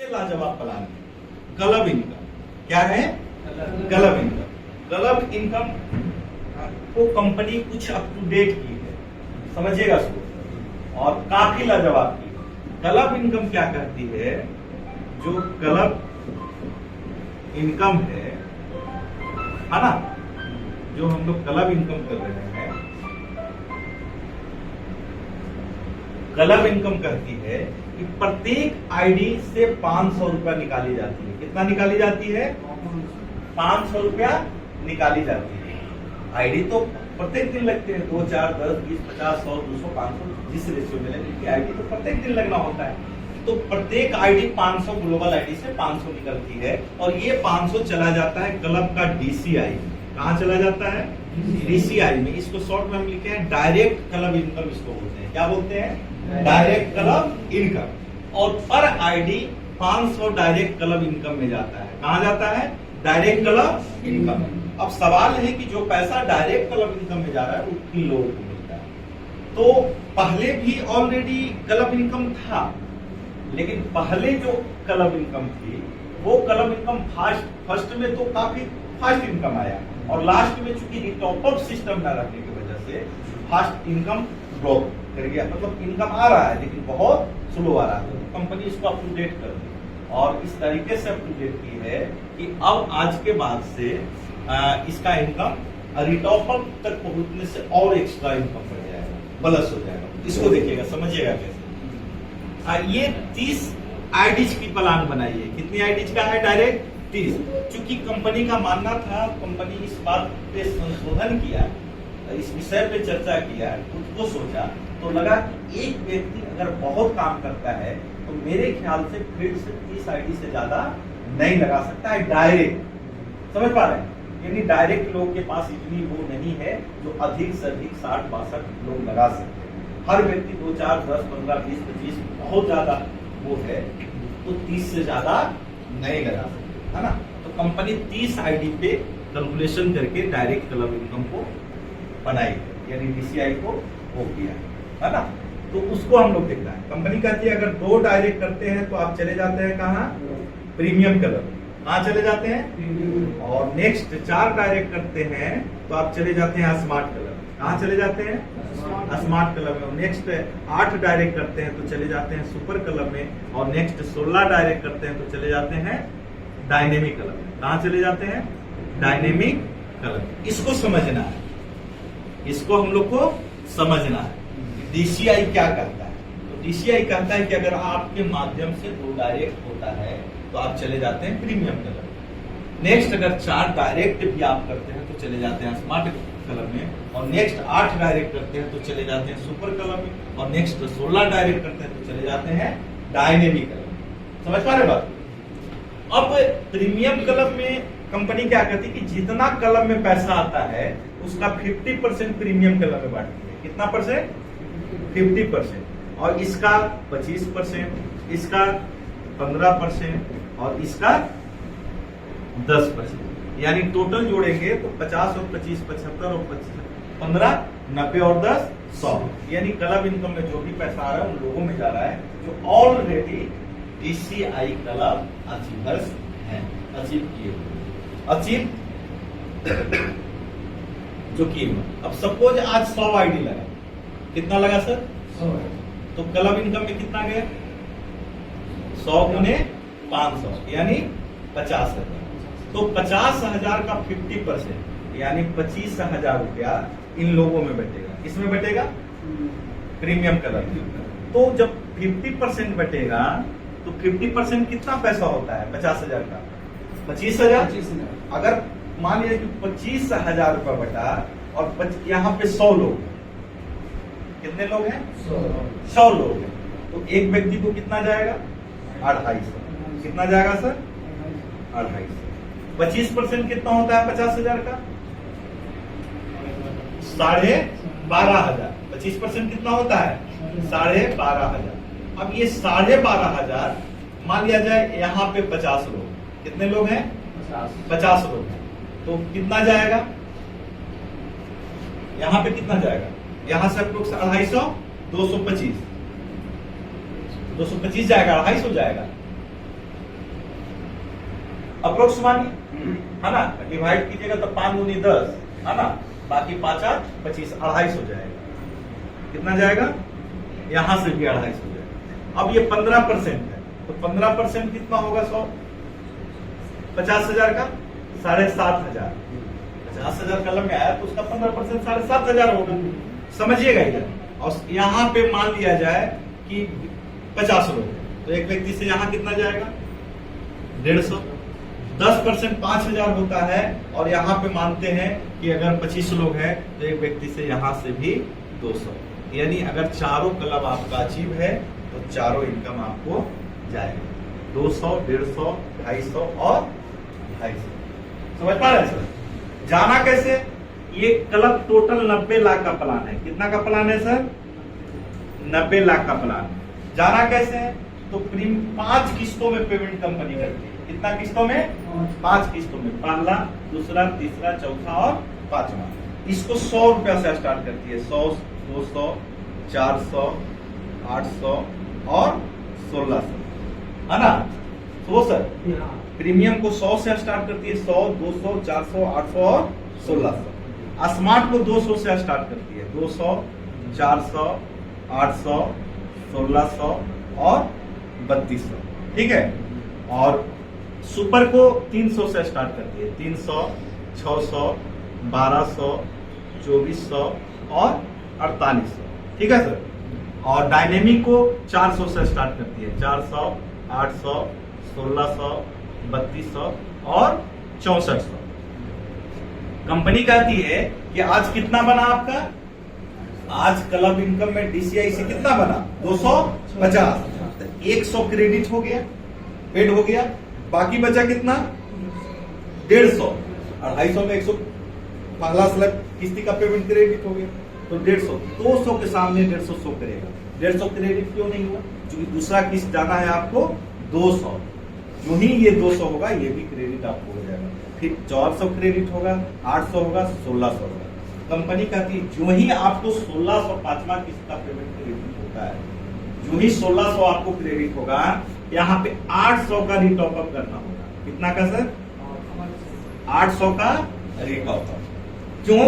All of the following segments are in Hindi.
सबसे लाजवाब प्लान है गलब इनकम। क्या है? गलब इनकम। गलब इनकम को कंपनी कुछ अप टू डेट की है, समझिएगा इसको, और काफी लाजवाब की है। गलब इनकम क्या करती है? जो गलब इनकम है ना, जो हम लोग गलब इनकम कर रहे हैं, गलब इनकम कहती है कि प्रत्येक आईडी से 500 रुपया निकाली जाती है। कितना निकाली जाती है? 500 रुपया निकाली जाती है। आईडी तो प्रत्येक दिन लगते हैं, 2, 4, 10, 20, 50, 100, 200, 500, जिस रेशियो में लगेगी आईडी तो प्रत्येक दिन लगना होता है। तो प्रत्येक आईडी 500 ग्लोबल आईडी से 500 निकलती है, और ये 500 चला जाता है क्लब का डीसीआई। कहाँ चला जाता है? डीसीआई में। इसको शॉर्ट में हम लिखे हैं डायरेक्ट क्लब इनकम, इसको बोलते हैं। क्या बोलते हैं? Direct club income. और पर आईडी 500 डायरेक्ट क्लब इनकम में जाता है। कहाँ जाता है? Direct club income. अब सवाल है कि जो पैसा डायरेक्ट क्लब इनकम में जा रहा है वो किन लोगों को मिलता है? तो पहले भी ऑलरेडी क्लब इनकम था, लेकिन पहले जो क्लब इनकम थी वो क्लब इनकम फर्स्ट में तो काफी फास्ट इनकम आया, और लास्ट में चूंकि टॉप अप सिस्टम न रहने की वजह से फास्ट इनकम ड्रॉप कर गया। मतलब इनकम आ रहा है लेकिन बहुत स्लो आ रहा है। तो कंपनी इसको अप टू डेट कर दी, और इस तरीके से अप टू डेट की है कि अब आज के बाद से इसका इनकम रिटॉप अप तक पहुंचने से और एक्स्ट्रा इनकम बढ़ जाएगा, प्लस हो जाएगा। इसको देखिएगा, समझिएगा कैसे। ये 30 आईडीज की प्लान बनाई है। कितनी आईडीज का है? डायरेक्ट 30। चूंकि कंपनी का मानना था, कंपनी इस बात पे संशोधन किया, इस विषय पे चर्चा किया, खुद को सोचा, तो लगा कि एक व्यक्ति अगर बहुत काम करता है तो मेरे ख्याल से फिर से 30 आईडी से ज्यादा नहीं लगा सकता है डायरेक्ट। समझ पा रहे हैं? यानी डायरेक्ट लोग के पास इतनी वो नहीं है जो अधिक से अधिक 60-62 लोग लगा सकते हैं। हर व्यक्ति 2, 4, 10, 15, 20, 25 बहुत ज्यादा वो है तो 30 से ज्यादा नहीं लगा सकते, है ना। तो कंपनी 30 आईडी पे कैलकुलेशन करके डायरेक्ट क्लब इनकम को बनाई, यानी डीसीआई को वो किया, है ना। तो उसको हम लोग देखना है। कंपनी कहती है अगर 2 डायरेक्ट करते हैं तो आप चले जाते हैं कहाँ? Premium club. कहाँ चले जाते हैं? और नेक्स्ट 4 डायरेक्ट करते हैं तो आप चले जाते हैं स्मार्ट क्लब। कहाँ चले जाते हैं? स्मार्ट क्लब में। नेक्स्ट 8 डायरेक्ट करते हैं तो चले जाते हैं सुपर क्लब में, और नेक्स्ट 16 डायरेक्ट करते हैं तो चले जाते हैं डायनेमिक क्लब में। कहाँ चले जाते हैं? Dynamic club. इसको समझना है, इसको हम लोग को समझना है। डीसीआई क्या कहता है? तो डीसीआई कहता है कि अगर आपके माध्यम से 2 डायरेक्ट होता है तो आप चले जाते हैं प्रीमियम क्लब। नेक्स्ट अगर 4 डायरेक्ट भी आप करते हैं तो चले जाते हैं स्मार्ट क्लब में, और नेक्स्ट 8 डायरेक्ट करते हैं तो चले जाते हैं सुपर क्लब में, और नेक्स्ट 16 डायरेक्ट करते हैं तो चले जाते हैं डायनेमिक क्लब। समझ पा रहे बात? अब प्रीमियम क्लब में कंपनी क्या कहती है कि जितना क्लब में पैसा आता है उसका 50% प्रीमियम क्लब में बांटती है। कितना परसेंट? 50%। और इसका 25%, इसका 15% और इसका 10%। यानी टोटल जोड़ेंगे तो 50 और 25 75 और 15 90 और 10 100। यानी क्लब इनकम में जो भी पैसा आ रहा है उन लोगों में जा रहा है जो ऑलरेडी डीसीआई क्लब अचीवर्स हैं, अचीव किए हुए, अचीव जो किए हुए। अब सपोज आज 100 आईडी लगा, कितना लगा सर? 100। तो क्लब इनकम में कितना गया? 100 गुने 500 यानी 50,000। तो 50,000 का 50% यानी 25,000 रुपया इन लोगों में बटेगा। किसमें बटेगा? प्रीमियम क्लब में। तो जब 50% बटेगा तो 50% कितना पैसा होता है 50,000 का? 25,000। अगर मान लीजिए कि 25,000 रुपया बटा, और यहाँ पे 100 लोग, कितने लोग हैं? 100 लोग हैं। तो एक व्यक्ति को कितना जाएगा? 250। कितना जाएगा सर? 250। 25% कितना होता है 50,000 का? 12,500। 25% कितना होता है? 12,500। अब ये 12,500 मान लिया जाए यहाँ पे 50 लोग, कितने लोग हैं? 50 लोग हैं। तो कितना जाएगा यहाँ पे? कितना जाएगा? यहाँ से अप्रोक्स 250 225 जाएगा, 250 जाएगा। अप्रोक्स मानिए, है ना, डिवाइड कीजिएगा तो 5 दूनी 10, है ना, बाकी 5 8 25, 250 हो जाएगा। कितना जाएगा? यहां से भी 250 हो जाएगा। अब ये 15% है, तो 15% कितना होगा? 100, 50,000 का 7,500, 50,000 कलम में आया तो उसका 15% 7,500 होगा। समझिएगा इधर। और यहाँ पे मान लिया जाए कि 50 लोग, तो एक व्यक्ति से यहाँ कितना जाएगा? 150। 10% 5,000 होता है, और यहाँ पे मानते हैं कि अगर 25 लोग हैं तो एक व्यक्ति से यहाँ से भी 200। यानी अगर चारों क्लब आपका अचीव है तो चारों इनकम आपको जाएगा, 200, 150, 250 और 250। समझ पा रहे हैं सर? जाना कैसे? ये क्लब टोटल 90 लाख का प्लान है। कितना का प्लान है सर? 90 लाख का प्लान। जाना कैसे है? तो 5 किस्तों में पेमेंट कंपनी करती है। कितना किस्तों में? 5 किस्तों में, पहला, दूसरा, तीसरा, चौथा और 5वां। इसको 100 रुपया से स्टार्ट करती है। 100, 200, 400, 800 और 1600, है ना? तो सर प्रीमियम को 100 से स्टार्ट करती है। 100, 200, 400, 800 और 1600। स्मार्ट को 200 से स्टार्ट करती है। 200, 400, 800, 1600 और 3200, ठीक है। और सुपर को 300 से स्टार्ट करती है। 300, 600, 1200, 2400 और 4800, ठीक है सर। और डायनेमिक को 400 से स्टार्ट करती है। 400, 800, 1600, 3200 और 6400। कंपनी कहती है कि आज कितना बना आपका? आज क्लब इनकम में DCI से कितना बना? 250। 100 क्रेडिट हो गया, पेड हो गया, बाकी बचा कितना? 150। 250 में 100 पहला स्लैब किस्ती का पेमेंट क्रेडिट हो गया, तो 150। 200 के सामने 150 शो करेगा। 150 क्रेडिट क्यों नहीं हुआ? क्योंकि दूसरा किस्त जाना है आपको 200। जो ही ये 200 होगा, ये भी क्रेडिट आपको हो जाएगा। फिर 400 क्रेडिट होगा, 800 होगा, 1600 होगा। कंपनी कहती है जो ही आपको 1600 5वां किस्त का पेमेंट क्रेडिट होता है, जो ही 1600 आपको क्रेडिट होगा, यहाँ पे 800 का रिटॉपअप करना होगा। कितना का सर? 800 का रिटॉपअप। क्यों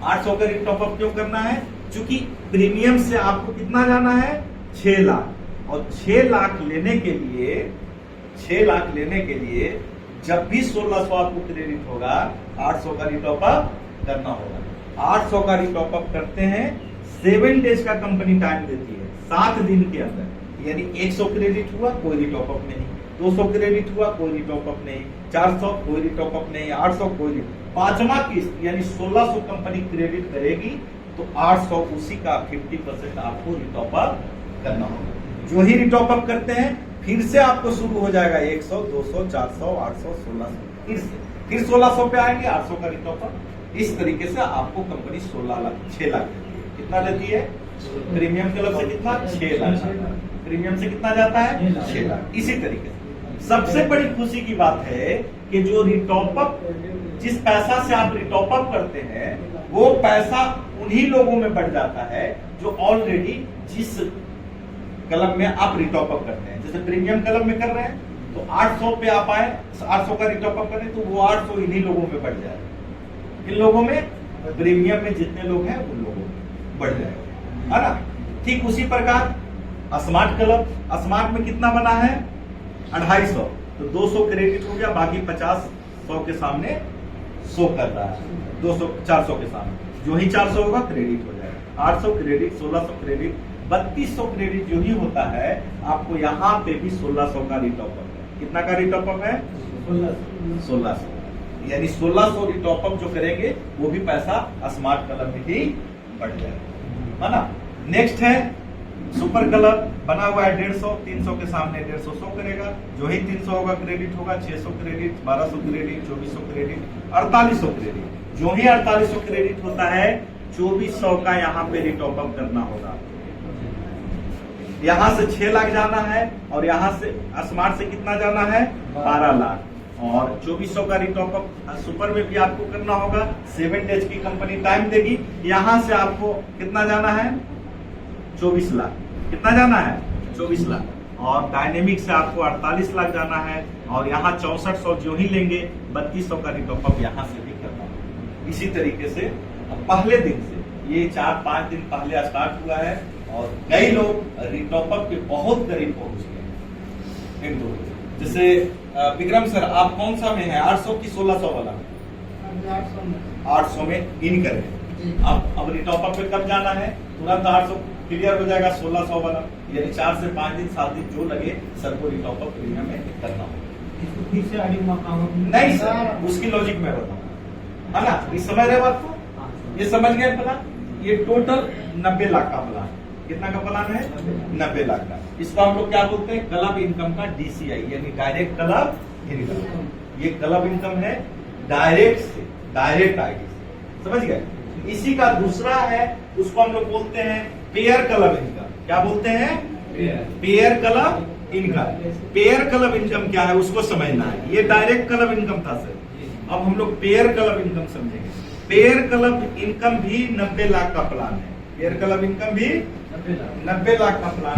800 का रिटॉपअप क्यों करना है? क्योंकि प्रीमियम से आपको कितना जाना है? 6 लाख। और 6 लाख लेने के लिए, 6 लाख लेने के लिए जब भी 1600 आपको क्रेडिट होगा, 800 का रिटॉपअप करना होगा। 800 का रिटॉपअप करते हैं, 7 डेज का कंपनी टाइम देती है, 7 दिन के अंदर। यानी 100 क्रेडिट हुआ, कोई रिटॉपअप नहीं। 200 क्रेडिट हुआ, कोई रिटॉपअप नहीं। 400 कोई रिटॉपअप नहीं। 800 कोई। 5वां किस्त यानी 1600 कंपनी क्रेडिट करेगी, तो 800 उसी का 50% आपको रिटॉपअप करना होगा। जो ही रिटॉपअप करते हैं, फिर से आपको शुरू हो जाएगा 100, 200, 400, 800, 1600, फिर 1600 पे आएंगे, 800 का रिटॉपअप। इस तरीके से आपको कंपनी 6 लाख देती है। कितना देती है? प्रीमियम क्लब से कितना? 6 लाख। प्रीमियम से कितना जाता है? 6 लाख। इसी तरीके से सबसे बड़ी खुशी की बात है कि जो रिटॉपअप, जिस पैसा से आप रिटॉपअप करते हैं, वो पैसा उन्हीं लोगों में बढ़ जाता है जो ऑलरेडी जिस क्लब में आप रिटॉपअप करते हैं। जैसे प्रीमियम क्लब में कर रहे हैं, तो 800 पे आप आए, 800 का रिटॉपअप करें, तो वो 800 इन्हीं लोगों में बढ़ जाएगा। किन लोगों में? प्रीमियम में जितने लोग हैं उन लोगों में बढ़ जाएगा, है ना। ठीक उसी प्रकार स्मार्ट क्लब, स्मार्ट में कितना बना है? 250। तो 200 क्रेडिट हो गया, बाकी 50 100 के सामने शो कर रहा है। 200 400 के सामने जो ही 400 होगा क्रेडिट हो जाएगा। 800 क्रेडिट, 1600 क्रेडिट, 3200 क्रेडिट जो ही होता है, आपको यहाँ पे भी 1600 का रिटॉपअप है। कितना का रिटॉपअप है? 1600। यानी 1600 रिटॉपअप जो करेंगे, वो भी पैसा स्मार्ट क्लब में ही बढ़ जाएगा, है ना। नेक्स्ट है सुपर क्लब, बना हुआ है 150। 300 के सामने 150 शो करेगा। जो ही 300 होगा क्रेडिट होगा। 600 क्रेडिट, 1200 क्रेडिट, 2400 क्रेडिट, 4800 क्रेडिट। जो ही 4800 क्रेडिट होता है, 2400 का यहाँ पे रिटॉपअप करना होगा। यहाँ से 6 लाख जाना है, और यहाँ से स्मार्ट से कितना जाना है? 12 लाख। और 2400 का रिटॉपअप सुपर में भी आपको करना होगा। 7 डेज की कंपनी टाइम देगी। यहाँ से आपको कितना जाना है? 24 लाख। कितना जाना है? 24 लाख। और डायनेमिक से आपको 48 लाख जाना है, और यहाँ 6400 जो ही लेंगे 3200 का रिटॉपअप यहाँ से भी करना होगा। इसी तरीके से पहले दिन से ये 4-5 दिन पहले स्टार्ट हुआ है और कई लोग रिटॉपअप के बहुत करीब पहुंच गए इन दो। जैसे विक्रम सर, आप कौन सा में है, 800 की 1600 वाला? 800 में इन करें। अब रिटॉपअप पे कब जाना है? तुरंत 800 क्लियर हो जाएगा, 1600 वाला, यानी 4 से 5 दिन 7 दिन जो लगे सर को रिटॉपअप प्रीमियम में करना होगा। नहीं सर, उसकी लॉजिक में बताऊंगा, है ना? इस समझ रहे बात को? ये समझ गए प्लान? ये टोटल 90 लाख का प्लान। कितना का प्लान है? 90 लाख का। इसको हम लोग क्या बोलते हैं? क्लब इनकम का DCI, यानी डायरेक्ट क्लब इनकम। ये क्लब इनकम है डायरेक्ट से, डायरेक्ट आईडी से, समझ गए? इसी का दूसरा है, उसको हम लोग बोलते हैं पेयर क्लब इनकम। क्या बोलते हैं? Pair club income. Pair club income क्या है उसको समझना है। ये डायरेक्ट क्लब इनकम था सर, अब हम लोग पेयर क्लब इनकम समझेंगे। पेयर क्लब इनकम भी 90 लाख का प्लान है। पेयर क्लब इनकम भी 90 लाख का प्लान